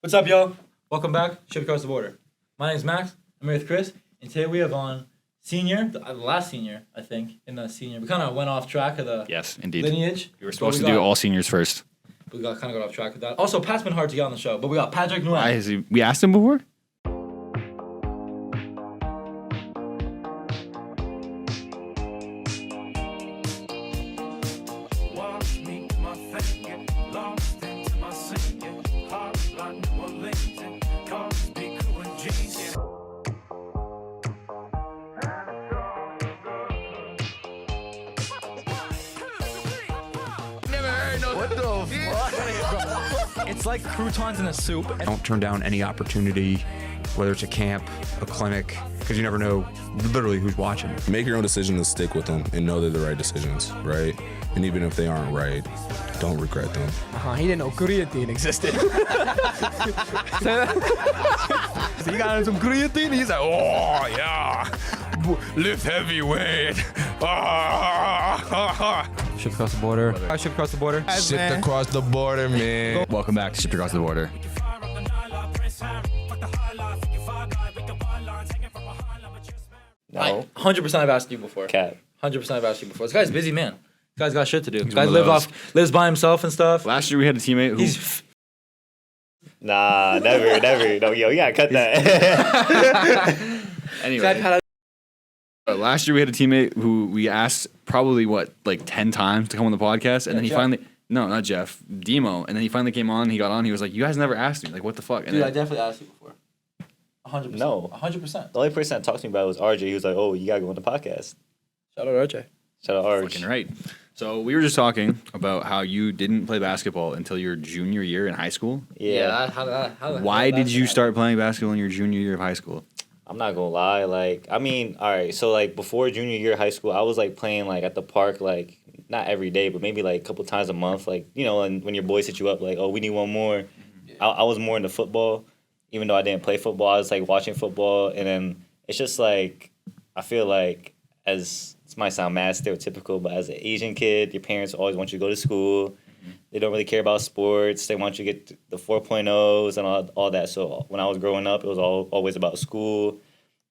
What's up, y'all? Welcome back. Ship Across the Border. My name's Max. I'm here with Chris. And today we have on senior, the last senior, I think, in the senior. We kind of went off track of the lineage. We were supposed to do all seniors first. We got off track of that. Also, Pat's been hard to get on the show, but we got Patrick Nguyen. We asked him before? What the fuck? It's like croutons in a soup. Don't turn down any opportunity, whether it's a camp, a clinic, because you never know literally who's watching. Make your own decision and stick with them and know they're the right decisions, right? And even if they aren't right, don't regret them. He didn't know creatine existed. So you got some creatine? He's like, oh, yeah. Lift heavyweight. Ship across the border. Ship across the border. Shipped across the border, man. Welcome back to Shipped Across the Border. No. 100% I've asked you before. Cat. 100% I've asked you before. This guy's a busy man. This guy's got shit to do. This guy one of those. lives by himself and stuff. Last year we had a teammate who... Nah, never. No, yo, you gotta cut that. Anyway. Last year we had a teammate who we asked probably, 10 times to come on the podcast. And then he Jeff. finally... No, not Jeff. Demo. And then he finally came on. He got on. He was like, you guys never asked me. Like, what the fuck? And Dude, I then, definitely asked you before. 100%. No. 100%. The only person that talked to me about it was RJ. He was like, oh, you gotta go on the podcast. Shout out RJ. Shout out RJ. fucking right. So we were just talking about how you didn't play basketball until your junior year in high school. Yeah. Why did you start playing basketball in your junior year of high school? I'm not gonna lie. All right. So, before junior year of high school, I was, playing, at the park, not every day, but maybe, a couple times a month. And when your boys hit you up, oh, we need one more. Yeah. I was more into football. Even though I didn't play football, I was, watching football. And then it's just, I feel like as... This might sound mad stereotypical, but as an Asian kid, your parents always want you to go to school. Mm-hmm. They don't really care about sports. They want you to get the 4.0s and all that. So when I was growing up, it was always about school,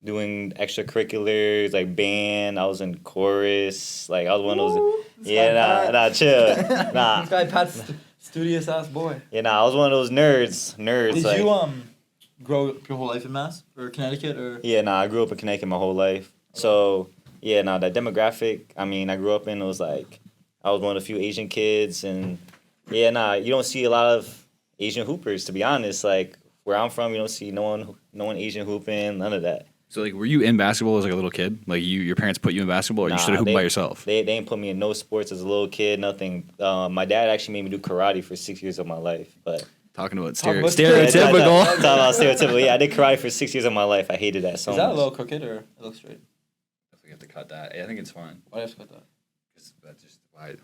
doing extracurriculars, band. I was in chorus. I was one of those. Chill. Nah. This guy Pat's studious ass boy. Yeah, I was one of those nerds. Did you grow up your whole life in Mass or Connecticut or? Yeah, I grew up in Connecticut my whole life. So. Yeah, that demographic, I grew up in, it was I was one of the few Asian kids, and you don't see a lot of Asian hoopers, to be honest. Where I'm from, you don't see no one Asian hooping, none of that. So, were you in basketball as, a little kid? Your parents put you in basketball, or you started hooping by yourself? They didn't put me in no sports as a little kid, nothing. My dad actually made me do karate for 6 years of my life, but... Talking about stereotypical. Talking about stereotypical. Yeah, I did karate for 6 years of my life. I hated that so much. Is that a little crooked or it looks straight? We have to cut that. I think it's fine. Why do you have to cut that? That's just why?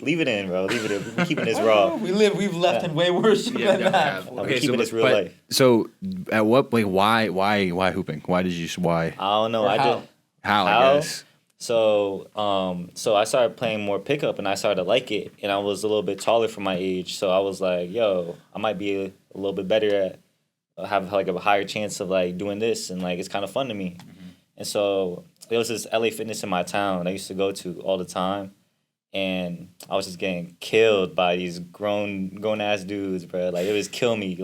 Leave it in, bro. Leave it in. We're keeping this raw. We've left in way worse than that. Okay, keeping this real life. So, at what why hooping? Why did you why? I don't know. How I guess. So I started playing more pickup, and I started to like it, and I was a little bit taller for my age, so I was like, yo, I might be a little bit better at have a higher chance of doing this, and it's kind of fun to me. Mm-hmm. And so there was this LA Fitness in my town I used to go to all the time, and I was just getting killed by these grown ass dudes, bro. It would kill me,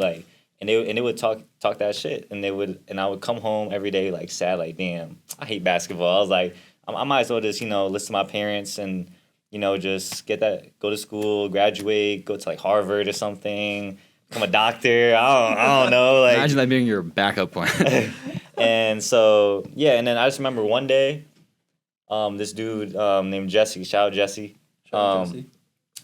and they would talk that shit, and I would come home every day sad, damn, I hate basketball. I was like, I might as well just listen to my parents and just go to school, graduate, go to Harvard or something, become a doctor. I don't know. Imagine that being your backup plan. And so, yeah, and then I just remember one day, this dude named Jesse, shout out Jesse.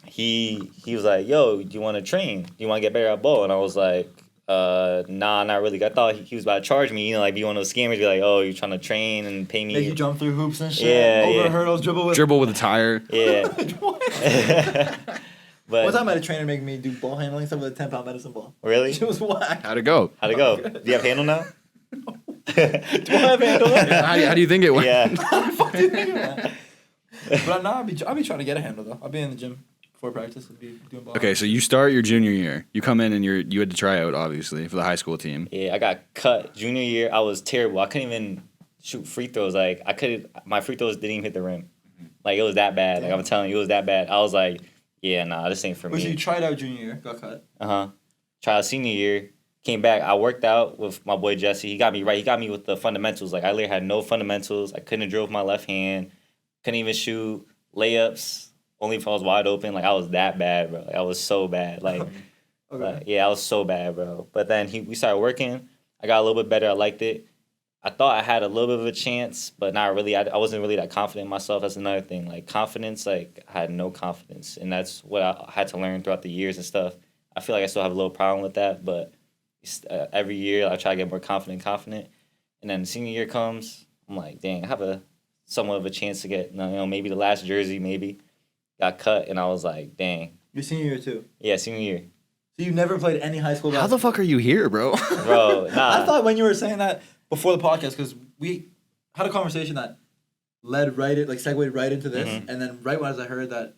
He was like, yo, do you want to train? Do you want to get better at ball? And I was like, nah, not really. I thought he was about to charge me, be one of those scammers, be like, oh, you're trying to train and pay me. Make you jump through hoops and shit. Over hurdles, dribble with a tire. Yeah. But one time I had a trainer make me do ball handling stuff with a 10-pound medicine ball. Really? It was whack. How'd it go? Do you have handle now? Do I have handle? How do you think it went? Yeah. How the fuck do you think of that? But I'll be trying to get a handle though. I'll be in the gym before practice would be doing ball. Okay, so you start your junior year. You come in and you had to try out, obviously, for the high school team. Yeah, I got cut junior year. I was terrible. I couldn't even shoot free throws. Like my free throws didn't even hit the rim. Like it was that bad. Like I'm telling you, it was that bad. I was like, yeah, nah, this ain't for me. So you tried out junior year, got cut. Tried out senior year, came back. I worked out with my boy Jesse. He got me right. He got me with the fundamentals. Like I literally had no fundamentals. I couldn't drill with my left hand. Couldn't even shoot layups. Only if I was wide open. Like I was that bad, bro. Like, I was so bad. Like, I was so bad, bro. But then we started working. I got a little bit better. I liked it. I thought I had a little bit of a chance, but not really. I wasn't really that confident in myself. That's another thing. Like confidence, like I had no confidence, and that's what I had to learn throughout the years and stuff. I feel like I still have a little problem with that, but every year I try to get more confident. And then senior year comes, I'm like, dang, I have a somewhat of a chance to get, maybe the last jersey, maybe. Got cut, and I was like, dang. Your senior year too? Yeah, senior year. So you never played any high school basketball? How the fuck are you here, bro? Bro, nah. I thought when you were saying that before the podcast, because we had a conversation that segued right into this, and then right as I heard that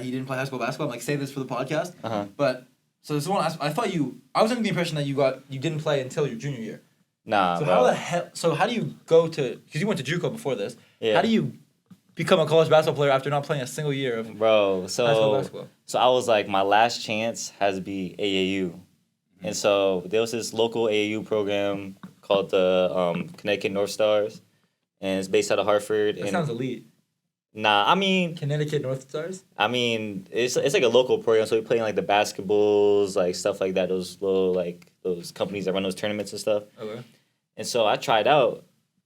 he didn't play high school basketball, I'm like, say this for the podcast. But so this one, I was under the impression that you didn't play until your junior year. Nah, so bro. how the hell? So how do you go to? Because you went to JUCO before this. Yeah. How do you become a college basketball player after not playing a single year of bro? high school basketball? So I was like, my last chance has to be AAU, and so there was this local AAU program called the Connecticut North Stars, and it's based out of Hartford. That sounds elite. Nah, I mean Connecticut North Stars. I mean, it's like a local program, so we play in like the basketballs, like stuff like that. Those little those companies that run those tournaments and stuff. Okay. And so I tried out.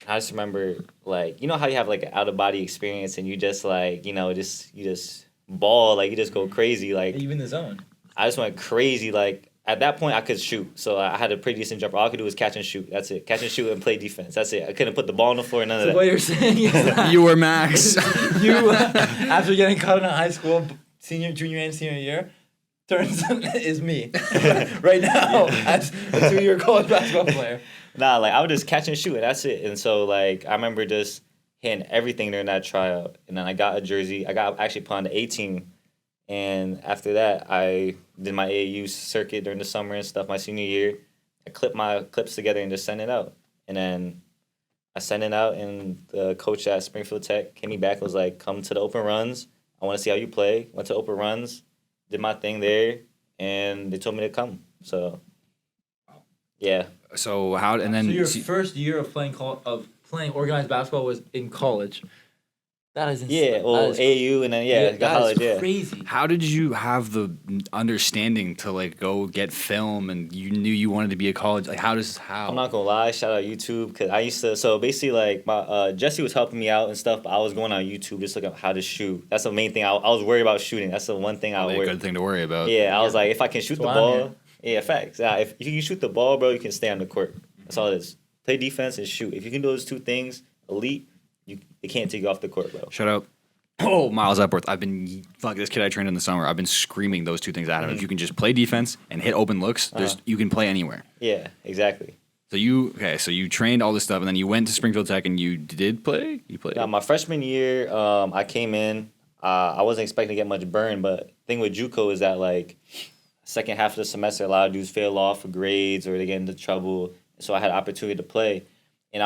I just remember how you have like an out of body experience, and you just you just ball, like you just go crazy, like you in the zone. I just went crazy. Like at that point, I could shoot, so I had a pretty decent jumper. All I could do was catch and shoot. That's it. Catch and shoot and play defense. That's it. I couldn't put the ball on the floor. None of that. What you're saying is that You were Max. you after getting cut in high school, junior, and senior year, turns is me right now as a 2-year college basketball player. Nah, like I would just catch and shoot, and that's it. And so like I remember just hitting everything during that tryout, and then I got a jersey. I got actually put on the A team, and after that I did my AAU circuit during the summer and stuff. My senior year, I clipped my clips together and just sent it out, and then I sent it out, and the coach at Springfield Tech came me back and was like, "Come to the open runs. I want to see how you play." Went to open runs, did my thing there, and they told me to come. So, yeah. So how and then so your first year of playing organized basketball was in college. That is insane. Yeah, well, AAU and then college. Is crazy. How did you have the understanding to like go get film and you knew you wanted to be a college? Like how? I'm not gonna lie, shout out YouTube, because I used to. So basically, like my Jesse was helping me out and stuff, but I was going on YouTube just looking at how to shoot. That's the main thing. I was worried about shooting. That's the one thing I a good thing to worry about. Yeah, I was like, if I can shoot the ball, facts. If you can shoot the ball, bro, you can stay on the court. That's all it is. Play defense and shoot. If you can do those two things, elite. They can't take you off the court, bro. Shout out. Oh, Miles Epworth. This kid I trained in the summer. I've been screaming those two things at him. If you can just play defense and hit open looks, you can play anywhere. Yeah, exactly. So you trained all this stuff, and then you went to Springfield Tech, and you did play? You played? Yeah, my freshman year, I came in. I wasn't expecting to get much burn, but the thing with JUCO is that, like, second half of the semester, a lot of dudes fail off for grades or they get into trouble. So I had an opportunity to play. And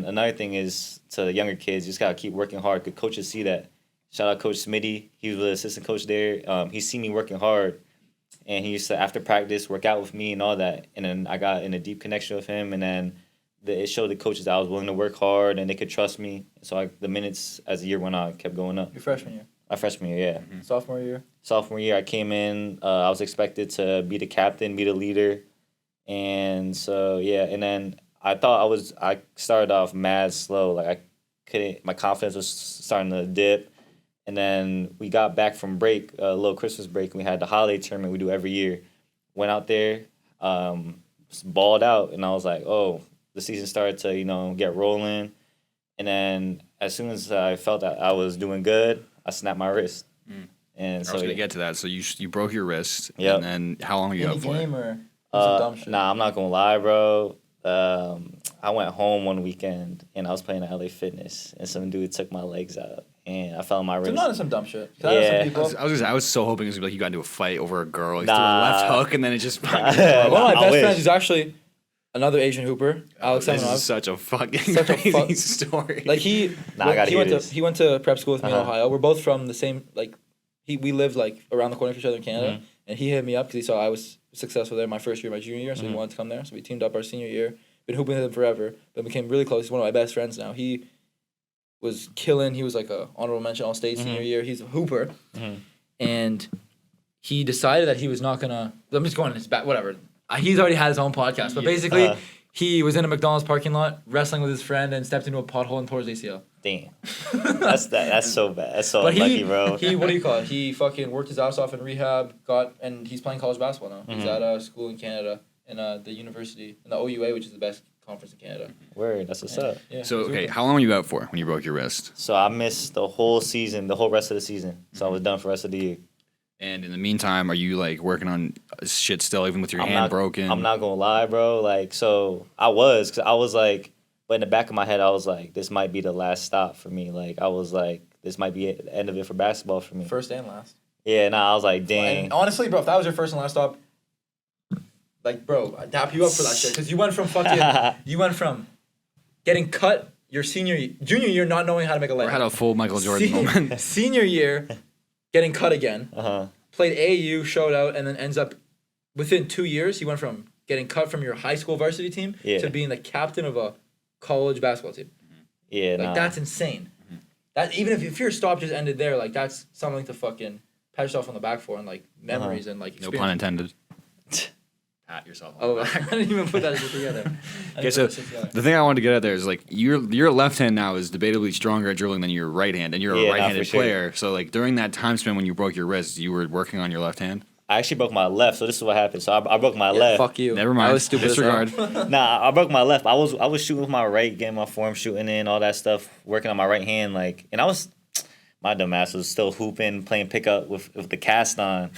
another thing is to the younger kids, you just got to keep working hard because coaches see that. Shout out Coach Smitty. He was the assistant coach there. He seen me working hard. And he used to, after practice, work out with me and all that. And then I got in a deep connection with him. And then it showed the coaches that I was willing to work hard and they could trust me. So the minutes as the year went on kept going up. Your freshman year? My freshman year, yeah. Mm-hmm. Sophomore year? Sophomore year, I came in. I was expected to be the captain, be the leader. And so, yeah. And then I started off mad slow. Like my confidence was starting to dip. And then we got back from break, a little Christmas break, and we had the holiday tournament we do every year. Went out there, balled out, and I was like, oh, the season started to, get rolling. And then as soon as I felt that I was doing good, I snapped my wrist. And I was going to get to that. So you broke your wrist. Yep. And then how long were you out for? Game or some dumb shit? Nah, I'm not going to lie, bro. I went home one weekend, and I was playing at LA Fitness, and some dude took my legs out. and I fell on my wrist. So not in some dumb shit. 'Cause I know Yeah. some I people. was gonna say, I was so hoping it was gonna be like you got into a fight over a girl, like threw a Nah. left hook, and then it just. One of my I best wish. friends is actually another Asian hooper, Alex This Semenov. is such a fucking Such a crazy fuck- story. Like he, Nah, I gotta he hear went this. to prep school with me in Uh-huh. Ohio. We're both from the same we lived like around the corner from each other in Canada, Mm-hmm. and he hit me up because he saw I was successful there my first year, my junior year, so he wanted to come there. So we teamed up our senior year. Been hooping with him forever, but became really close. He's one of my best friends now. He was killing. He was like a honorable mention all state senior year. He's a hooper, and he decided that he was not gonna. I'm just going in his back. Whatever. He's already had his own podcast, but basically. He was in a McDonald's parking lot wrestling with his friend and stepped into a pothole and tore his ACL. Damn. That's so bad. That's so But unlucky, bro. he what do you call it? He fucking worked his ass off in rehab, and he's playing college basketball now. He's at a school in Canada, in the university, in the OUA, which is the best conference in Canada. Word, that's what's up. Yeah, So he's okay, hooping. how long were you out for when you broke your wrist? So I missed the whole season, the whole rest of the season. So I was done for the rest of the year. And in the meantime, are you like working on shit still, even with your I'm hand not, broken? I'm not gonna lie, bro. Like, so I was like, but in the back of my head, I was like, this might be the last stop for me. Like, I was like, this might be the end of it for basketball for me. First and last. Yeah, nah, I was like, dang. And honestly, bro, if that was your first and last stop, like, bro, I dap you up for that shit. Because you went from getting cut your junior year, not knowing how to make a Or layup. had a full Michael Jordan moment. Senior year, getting cut again. Uh-huh. Played AAU, showed out, and then ends up within 2 years. He went from getting cut from your high school varsity team to being the captain of a college basketball team. Yeah, Like nah. that's insane. That even if your stop just ended there, like that's something to fucking pat yourself on the back for and like memories and like No experience. pun intended. Pat yourself. Oh, I didn't even put that shit together. Okay, so the thing I wanted to get at there is like your left hand now is debatably stronger at dribbling than your right hand, and you're Yeah, a nah, right-handed for sure. player. So like during that time span when you broke your wrist, you were working on your left hand. I actually broke my left, so this is what happened. So I broke my left. Fuck you. Never mind. I was stupid as hell. Disregard. Nah, I broke my left. I was shooting with my right, getting my form shooting in, all that stuff, working on my right hand, like, and my dumb ass was still hooping, playing pickup with the cast on.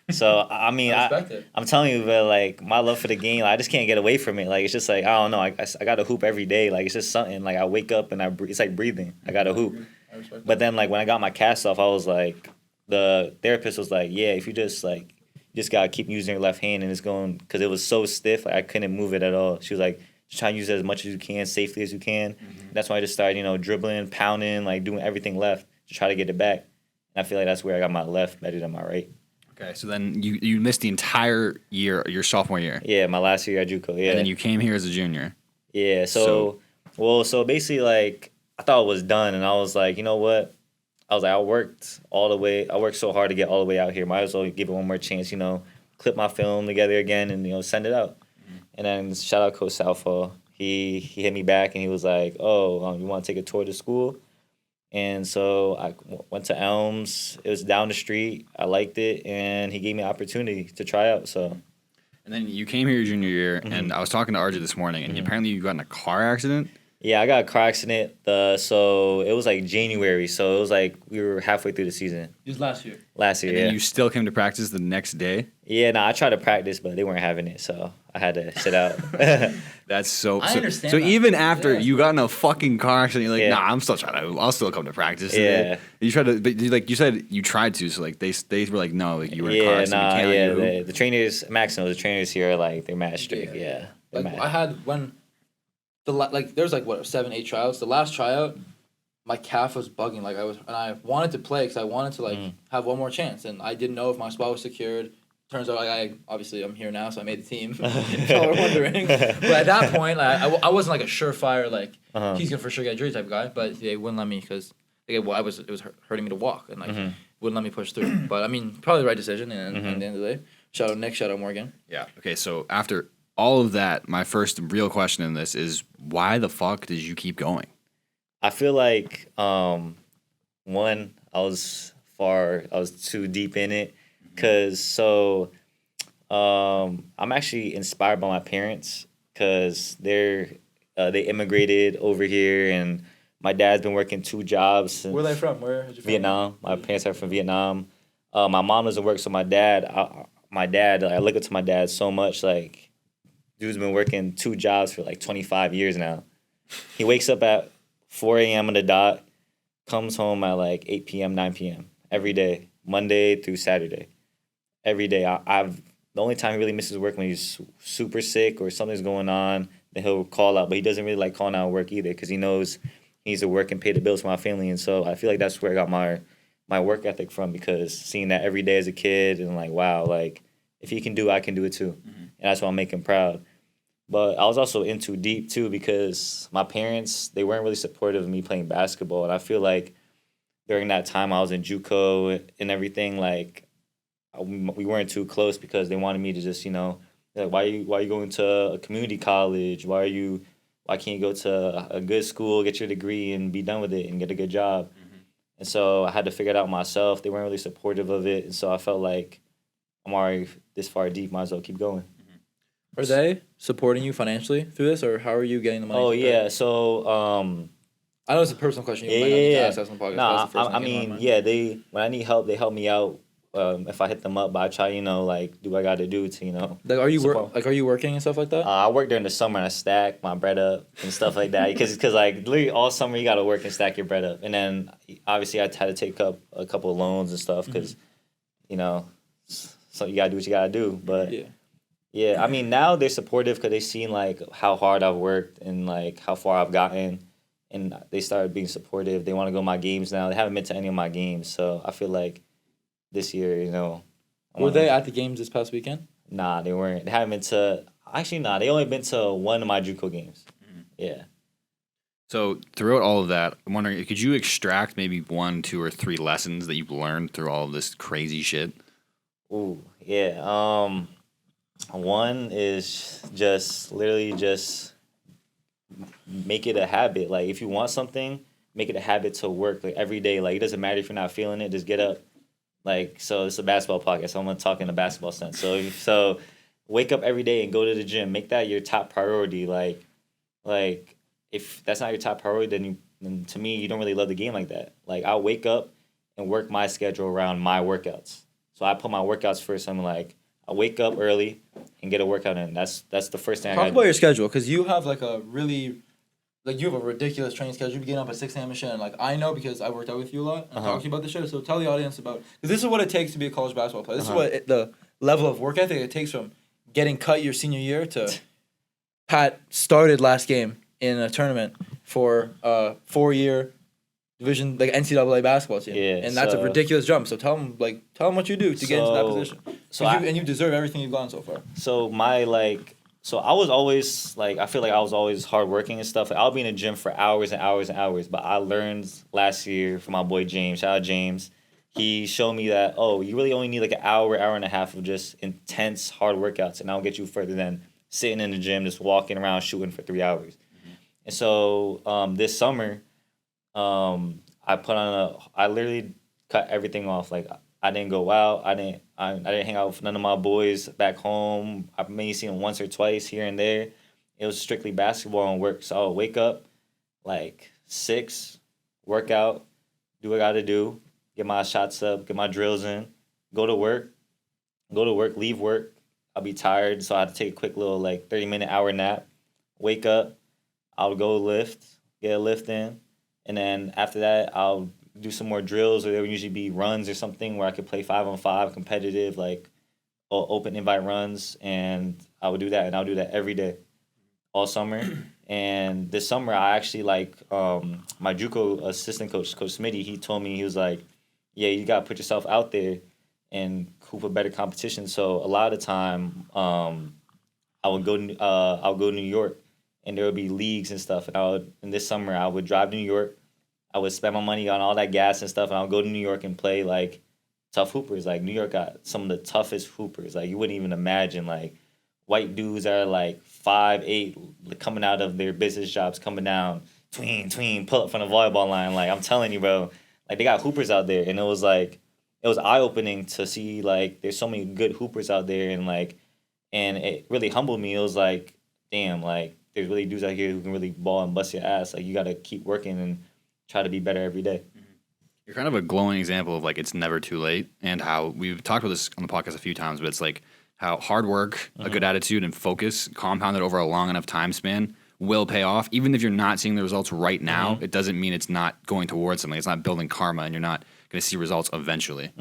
So I mean, I respect it. I'm telling you, but like my love for the game, I just can't get away from it. Like it's just like I don't know, I got to hoop every day. Like it's just something. Like I wake up and it's like breathing. I got to hoop. I respect But then like when I got my cast off, I was like, the therapist was like, yeah, if you just gotta keep using your left hand and it's going, because it was so stiff, like I couldn't move it at all. She was like, just try and use it as much as you can, safely as you can. That's why I just started, dribbling, pounding, like doing everything left to try to get it back. And I feel like that's where I got my left better than my right. Okay, so then you missed the entire year, your sophomore year, Yeah, my last year at JUCO. Yeah. and then you came here as a junior. Yeah. So basically, like I thought it was done, and I was like, you know what? I was like, I worked so hard to get all the way out here. Might as well give it one more chance. Clip my film together again, and send it out. And then shout out Coach Southall. He hit me back, and he was like, oh, you want to take a tour to school? And so I went to Elms. It was down the street. I liked it, and he gave me an opportunity to try out. So And then you came here your junior year, and I was talking to RJ this morning, and apparently you got in a car accident. yeah, I got a car accident. So it was like January. So it was like we were halfway through the season It was last year. last year. And Yeah, then you still came to practice the next day. yeah. No, I tried to practice, but they weren't having it, so I had to sit out. That's so. I so, understand So that. even after Yeah. you got in a fucking car accident, you're like, Yeah. nah, I'll still come to practice. Yeah. You tried to, but like you said, you tried to. So like they were like, no, like you were in a car Yeah, accident. nah, you can't yeah. let you hoop. The trainers, Maximo, the trainers here are like they're mad strict. Yeah, they're Like mad. I had when there's like what 7-8 tryouts. The last tryout, my calf was bugging. Like I wanted to play because I wanted to like have one more chance, and I didn't know if my spot was secured. Turns out obviously I'm here now, so I made the team. If y'all were wondering, but at that point, like, I wasn't like a surefire like he's gonna for sure get injured type of guy. But they wouldn't let me because it was hurting me to walk and like wouldn't let me push through. But I mean, probably the right decision. And at the end of the day, shout out Nick, shout out Morgan. Yeah. Okay. So after all of that, my first real question in this is, why the fuck did you keep going? I feel like one, I was too deep in it, cause I'm actually inspired by my parents, cause they immigrated over here, and my dad's been working 2 jobs since Where are they from? Where is your family? Vietnam. My parents are from Vietnam. My mom doesn't work, so my dad, I look up to my dad so much. Like, dude's been working 2 jobs for like 25 years now. He wakes up at 4 a.m. on the dot, comes home at like 8 p.m., 9 p.m. every day, Monday through Saturday. Every day. I've the only time he really misses work when he's super sick or something's going on, then he'll call out. But he doesn't really like calling out work either because he knows he needs to work and pay the bills for my family. And so I feel like that's where I got my work ethic from, because seeing that every day as a kid and like, wow, like if he can do it, I can do it too. And that's why I'm making proud. But I was also in too deep too, because my parents, they weren't really supportive of me playing basketball. And I feel like during that time I was in JUCO and everything, like we weren't too close because they wanted me to just, like, why you going to a community college? Why can't you go to a good school, get your degree, and be done with it and get a good job? And so I had to figure it out myself. They weren't really supportive of it, and so I felt like I'm already this far deep, might as well keep going. Are they supporting you financially through this, or how are you getting the money? Oh yeah, so I know it's a personal question. You might not need to ask that on the podcast. Nah, That's the first I thing that came to mean, my mind. yeah, when I need help, they help me out. If I hit them up, but I try, like, do what I got to do to, Like, are you support. are you working and stuff like that? I work during the summer and I stack my bread up and stuff like that. Because like literally all summer you got to work and stack your bread up. And then obviously I had to take up a couple of loans and stuff because, so you got to do what you got to do. But yeah, I mean, now they're supportive because they seen like how hard I've worked and like how far I've gotten. And they started being supportive. They want to go to my games now. They haven't been to any of my games. So I feel like this year, Were they at the games this past weekend? Nah, they weren't. They haven't been to. Actually, nah. They only been to one of my JUCO games. Yeah. So throughout all of that, I'm wondering, could you extract maybe 1, 2, or 3 lessons that you've learned through all of this crazy shit? Ooh, yeah. One is just literally just make it a habit. Like if you want something, make it a habit to work like every day. Like it doesn't matter if you're not feeling it, just get up. Like, so it's a basketball podcast, so I'm gonna talk in a basketball sense. So wake up every day and go to the gym. Make that your top priority. Like if that's not your top priority, then to me you don't really love the game like that. Like I'll wake up and work my schedule around my workouts. So I put my workouts first. I'm like, I wake up early and get a workout in. That's the first thing I Talk gotta about do. your schedule, because you have like a really, like you have a ridiculous training schedule. You begin up at 6 a.m. and shit. And like I know because I worked out with you a lot and talked to you about this shit. So tell the audience about, because this is what it takes to be a college basketball player. This is what the level of work ethic it takes from getting cut your senior year to Pat started last game in a tournament for a 4-year division, like NCAA basketball team. Yeah, And that's a so- ridiculous jump. So tell them what you do to get into that position. so And you deserve everything you've gotten so far. So I was always I feel like I was always hardworking and stuff. Like, I'll be in the gym for hours and hours and hours. But I learned last year from my boy James. Shout out James. He showed me that you really only need like an hour and a half of just intense hard workouts, and that'll get you further than sitting in the gym just walking around shooting for 3 hours. And so this summer, I literally cut everything off. Like I didn't go out. I didn't hang out with none of my boys back home. I maybe seen them once or twice here and there. It was strictly basketball and work. So I would wake up like 6, work out, do what I gotta do, get my shots up, get my drills in, go to work, leave work. I'll be tired, so I had to take a quick little 30-minute hour nap. Wake up, I'll go lift, get a lift in, and then after that I'll do some more drills, or there would usually be runs or something where I could play 5-on-5 competitive, open invite runs, and I would do that, and I'll do that every day, all summer. And this summer, I actually my JUCO assistant coach, Coach Smitty. He told me, he was like, "Yeah, you gotta put yourself out there and hoop a better competition." So a lot of the time, I'll go to New York, and there would be leagues and stuff. And this summer, I would drive to New York. I would spend my money on all that gas and stuff, and I'll go to New York and play tough hoopers. Like New York got some of the toughest hoopers. Like you wouldn't even imagine. Like white dudes are 5'8", coming out of their business jobs, coming down, tween, pull up from the volleyball line. Like I'm telling you, bro. Like they got hoopers out there, and it was eye opening to see there's so many good hoopers out there, and it really humbled me. It was damn, there's really dudes out here who can really ball and bust your ass. Like you got to keep working and try to be better every day. You're kind of a glowing example of it's never too late, and how we've talked about this on the podcast a few times, but it's how hard work, a good attitude, and focus compounded over a long enough time span will pay off. Even if you're not seeing the results right now, it doesn't mean it's not going towards something. It's not building karma, and you're not going to see results eventually.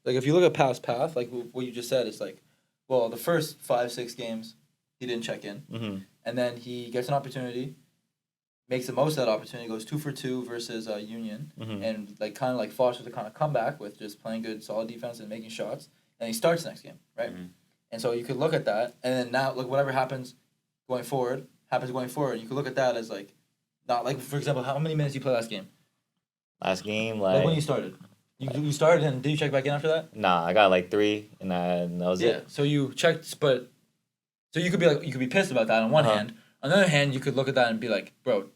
Like if you look at past path, like what you just said, it's like, well, the first 5-6 games he didn't check in, and then he gets an opportunity, makes the most of that opportunity, goes 2 for 2 versus Union, and like kind of like fosters a kind of comeback with just playing good, solid defense and making shots, and he starts the next game, right? And so you could look at that, and then now look whatever happens going forward. You could look at that as like, not like for example, how many minutes you play last game? Last game, Like when you started. You started and did you check back in after that? Nah, I got like 3, and that was it. So you checked, but so you could be pissed about that on one hand. On the other hand, you could look at that and be like, bro,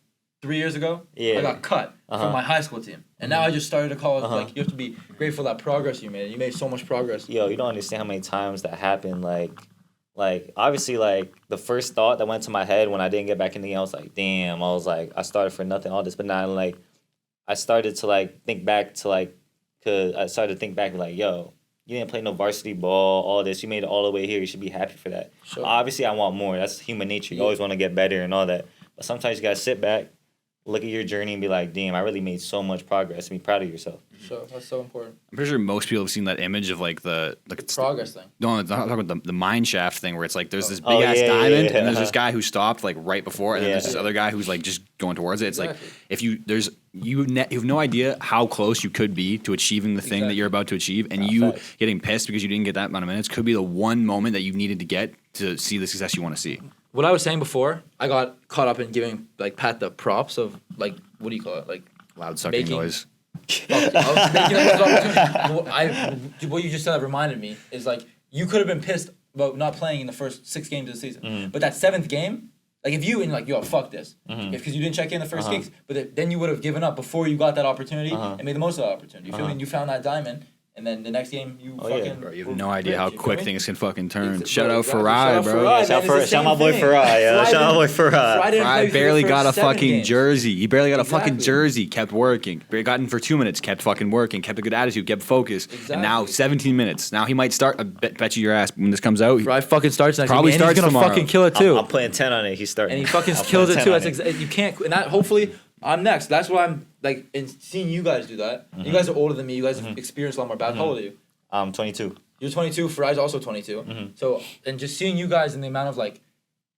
3 years ago, I got cut from my high school team, and now I just started a college. Like you have to be grateful for that progress you made. You made so much progress. Yo, you don't understand how many times that happened. Like obviously, like the first thought that went to my head when I didn't get back in the game, I was like, damn. I was like, I started for nothing, all this, but now like, I started to like think back to like. Cause I started to think back like, yo, you didn't play no varsity ball, all this. You made it all the way here. You should be happy for that. Sure. Obviously, I want more. That's human nature. You always want to get better and all that. But sometimes you got to sit back, look at your journey and be like, damn, I really made so much progress. And be proud of yourself. So that's so important. I'm pretty sure most people have seen that image of like the Progress thing. No, I'm talking about the mine shaft thing where it's like there's this big ass diamond and there's this guy who stopped like right before and then there's this other guy who's like just going towards it. It's like if you have no idea how close you could be to achieving the thing that you're about to achieve, and you getting pissed because you didn't get that amount of minutes could be the one moment that you needed to get to see the success you want to see. What I was saying before, I got caught up in giving like Pat the props of like what do you call it, like loud sucking noise. What you just said reminded me is like you could have been pissed about not playing in the first 6 games of the season, but that 7th game, like if you and like yo fuck this, because you didn't check in the first gigs, but then you would have given up before you got that opportunity and made the most of that opportunity. You feel me? And you found that diamond. And then the next game, you fucking... Bro, you have no idea how quick things can fucking turn. Shout bro, out Farai, bro. Shout my boy Farai, yo. Shout my boy Farai. Farai barely got a fucking games. jersey. He barely got a fucking jersey. Kept working. Got in for 2 minutes. Kept fucking working. Kept a good attitude. Kept focused. And now 17 minutes. Now he might start. I bet you your ass when this comes out. Farai fucking starts next probably game. starts He's gonna tomorrow. fucking kill it too. I'm playing 10 on it. He's starting. And he fucking kills it too. That's you can't. And that hopefully I'm next. That's why I'm like in seeing you guys do that. You guys are older than me. You guys have experienced a lot more. How old are you? I'm 22. You're 22. Farai's also 22. So and just seeing you guys and the amount of like,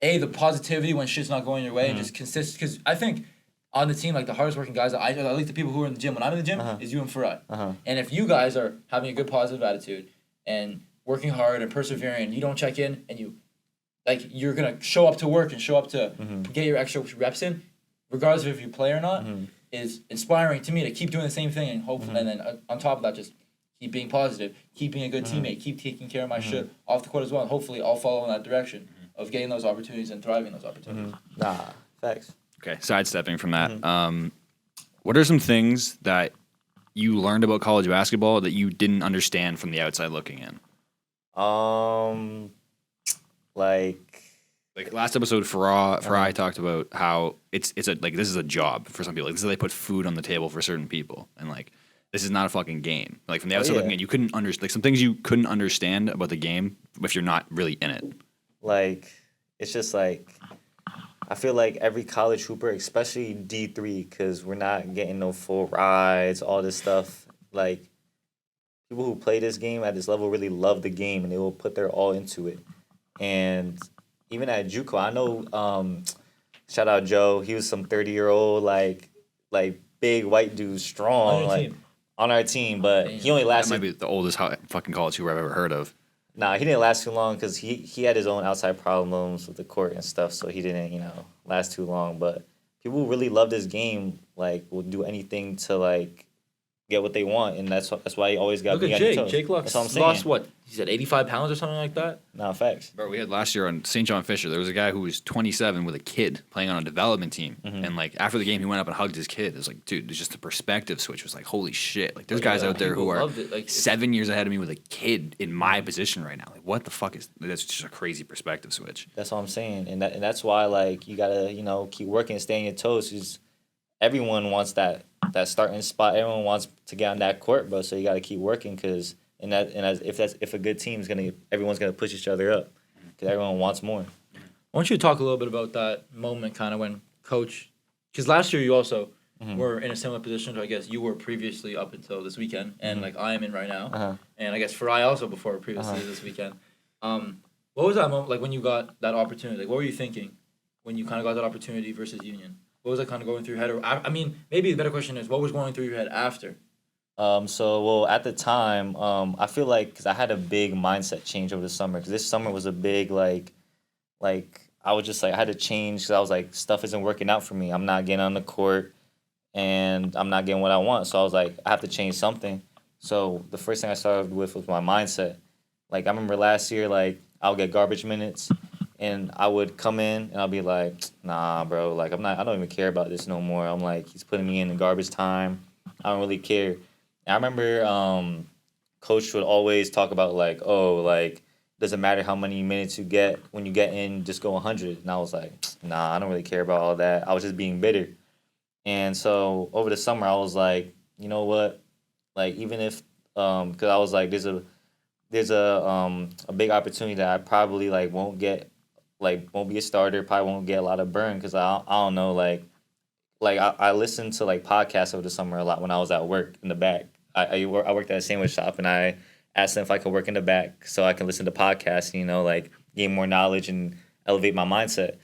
the positivity when shit's not going your way and just consist. Because I think on the team like the hardest working guys, I like the people who are in the gym when I'm in the gym is you and Farai. And if you guys are having a good positive attitude and working hard and persevering, and you don't check in and you, like you're gonna show up to work and show up to get your extra reps in, regardless of if you play or not, is inspiring to me to keep doing the same thing and hope. And then on top of that, just keep being positive, keep being a good teammate, keep taking care of my shit off the court as well. And hopefully, I'll follow in that direction of getting those opportunities and thriving in those opportunities. Nah, facts. Okay, sidestepping from that, what are some things that you learned about college basketball that you didn't understand from the outside looking in? Like last episode, Farai talked about how it's a like this is a job for some people. Like this is how they put food on the table for certain people, and like this is not a fucking game. Like from the outside looking in, you couldn't understand like some things you couldn't understand about the game if you're not really in it. Like it's just like I feel like every college hooper, especially D3, because we're not getting no full rides, all this stuff. Like people who play this game at this level really love the game and they will put their all into it. And even at JUCO, I know. Shout out Joe. He was some 30-year-old like big white dude, strong on our team, but he only lasted. That might be the oldest fucking college hooper I've ever heard of. Nah, he didn't last too long because he had his own outside problems with the court and stuff, so he didn't last too long. But people who really love this game like will do anything to like get what they want, and that's why you always got to be on your toes. Jake That's what I'm saying. lost what? He said 85 pounds or something like that? Nah, facts. Bro, we had last year on St. John Fisher, there was a guy who was 27 with a kid playing on a development team. And like after the game, he went up and hugged his kid. It was like, dude, there's just a perspective switch. It was like, holy shit. Like there's guys out there who are like, 7 years ahead of me with a kid in my position right now. Like what the fuck that's just a crazy perspective switch. That's what I'm saying. And that's why like you gotta, keep working and stay on your toes. Because everyone wants that starting spot. Everyone wants to get on that court, bro. So you gotta keep working because if a good team's everyone's gonna push each other up because everyone wants more. I want you to talk a little bit about that moment, kind of when Coach, because last year you also were in a similar position to I guess you were previously up until this weekend, and like I am in right now, and I guess Farai also before previously this weekend. What was that moment like when you got that opportunity? Like, what were you thinking when you kind of got that opportunity versus Union? What was that kind of going through your head? Or I mean, maybe the better question is, what was going through your head after? Well, at the time, I feel like because I had a big mindset change over the summer. Because this summer was a big like I was just like I had to change. Because I was like, stuff isn't working out for me. I'm not getting on the court, and I'm not getting what I want. So I was like, I have to change something. So the first thing I started with was my mindset. Like I remember last year, like I'll get garbage minutes, and I would come in and I'll be like, nah, bro, like I don't even care about this no more. I'm like, he's putting me in the garbage time. I don't really care. And I remember Coach would always talk about like, oh, like doesn't matter how many minutes you get when you get in, just go 100. And I was like, nah, I don't really care about all that. I was just being bitter. And so over the summer, I was like, you know what, like even if because I was like, there's a big opportunity that I probably like won't be a starter, probably won't get a lot of burn because I don't know like I listened to like podcasts over the summer a lot when I was at work in the back. I worked at a sandwich shop and I asked them if I could work in the back so I can listen to podcasts, you know, like gain more knowledge and elevate my mindset.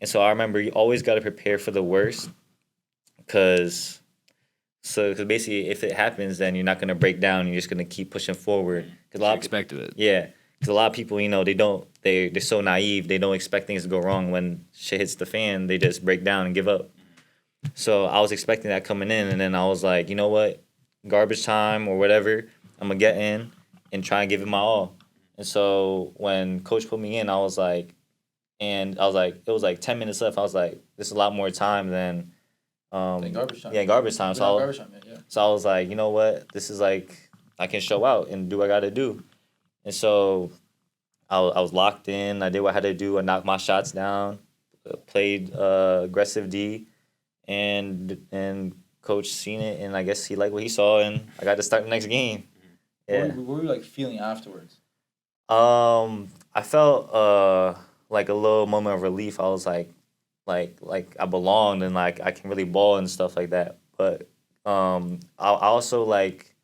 And so I remember you always got to prepare for the worst because basically if it happens, then you're not going to break down. You're just going to keep pushing forward. Cause a lot expected it. Yeah. Because a lot of people, you know, they're so naive. They don't expect things to go wrong. When shit hits the fan, they just break down and give up. So I was expecting that coming in, and then I was like, you know what, garbage time or whatever, I'm gonna get in and try and give it my all. And so when Coach put me in, it was like 10 minutes left. I was like, this is a lot more time than Garbage time. Yeah, garbage time. So Garbage time, yeah. so I was like, you know what, this is like I can show out and do what I got to do. And so I was locked in. I did what I had to do. I knocked my shots down, played aggressive D. And Coach seen it, and I guess he liked what he saw, and I got to start the next game. Yeah. What were you like feeling afterwards? I felt like a little moment of relief. I was like I belonged and like I can really ball and stuff like that. But I also like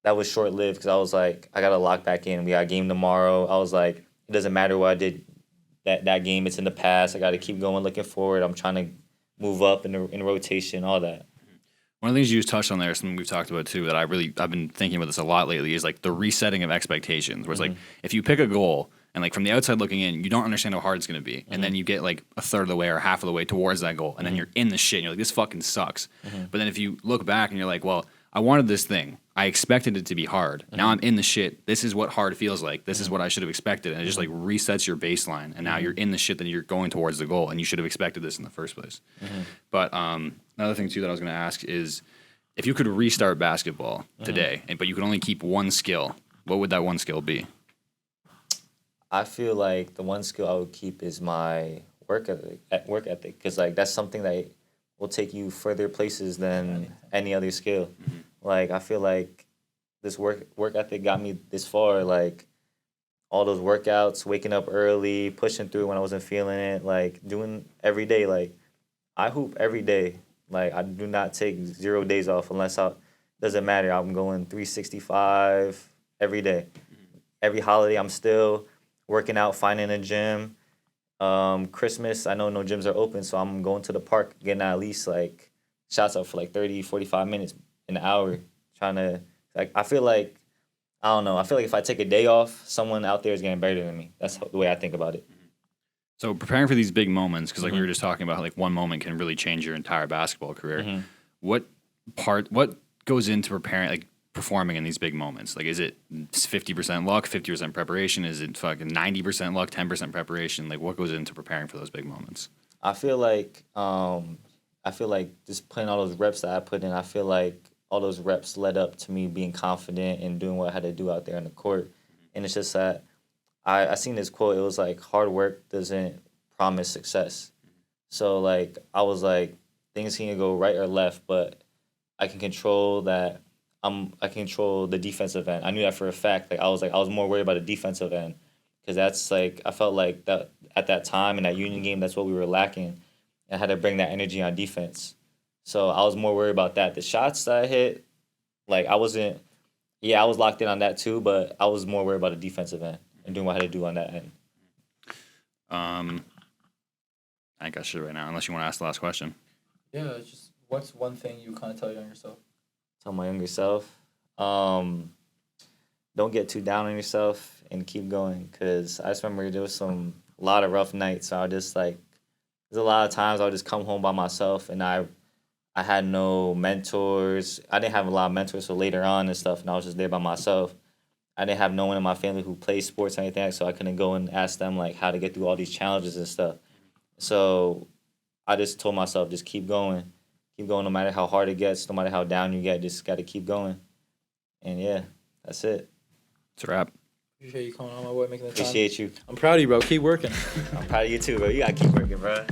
that was short lived because I was like I got to lock back in. We got a game tomorrow. I was like it doesn't matter what I did that game. It's in the past. I got to keep going, looking forward. I'm trying to move up in rotation, all that. One of the things you just touched on there, something we've talked about too, that I've been thinking about this a lot lately, is like the resetting of expectations. Where it's like if you pick a goal and like from the outside looking in, you don't understand how hard it's going to be, and then you get like a third of the way or half of the way towards that goal, and then you're in the shit, and you're like, this fucking sucks. But then if you look back and you're like, well, I wanted this thing. I expected it to be hard. Now I'm in the shit. This is what hard feels like. This is what I should have expected. And it just like resets your baseline. And now you're in the shit that you're going towards the goal. And you should have expected this in the first place. But another thing too that I was going to ask is if you could restart basketball today, but you could only keep one skill, what would that one skill be? I feel like the one skill I would keep is my work ethic. Because like that's something that will take you further places than any other skill. Like I feel like this work ethic got me this far. Like all those workouts, waking up early, pushing through when I wasn't feeling it, like doing every day. Like I hoop every day. Like I do not take 0 days off unless doesn't matter. I'm going 365 every day. Every holiday I'm still working out, finding a gym. Christmas, I know no gyms are open, so I'm going to the park, getting at least like shots up for like 30, 45 minutes, an hour, trying to like I feel like if I take a day off, someone out there is getting better than me. That's the way I think about it. So preparing for these big moments, because like we were just talking about how like one moment can really change your entire basketball career. What goes into performing in these big moments? Like is it 50% luck, 50% preparation? Is it fucking 90% luck, 10% preparation? Like what goes into preparing for those big moments? I feel like just putting all those reps that I put in, I feel like all those reps led up to me being confident and doing what I had to do out there on the court. And it's just that I seen this quote. It was like hard work doesn't promise success. So like I was like things can go right or left, but I can control that. I control the defensive end. I knew that for a fact. Like I was more worried about the defensive end because that's like I felt like that at that time in that Union game, that's what we were lacking. I had to bring that energy on defense. So I was more worried about that. The shots that I hit, like I wasn't. Yeah, I was locked in on that too, but I was more worried about the defensive end and doing what I had to do on that end. I think I should right now, unless you want to ask the last question. Yeah, it's just what's one thing you kind of tell your younger self? Tell my younger self, don't get too down on yourself and keep going. Cause I just remember there was a lot of rough nights. So I just like, there's a lot of times I would just come home by myself and I had no mentors. I didn't have a lot of mentors so later on and stuff, and I was just there by myself. I didn't have no one in my family who plays sports or anything, so I couldn't go and ask them like how to get through all these challenges and stuff. So I just told myself, just keep going no matter how hard it gets, no matter how down you get, just got to keep going. And yeah, that's it. It's a wrap. Appreciate you coming on my way, making the time. Appreciate you. I'm proud of you, bro. Keep working. I'm proud of you too, bro. You got to keep working, bro.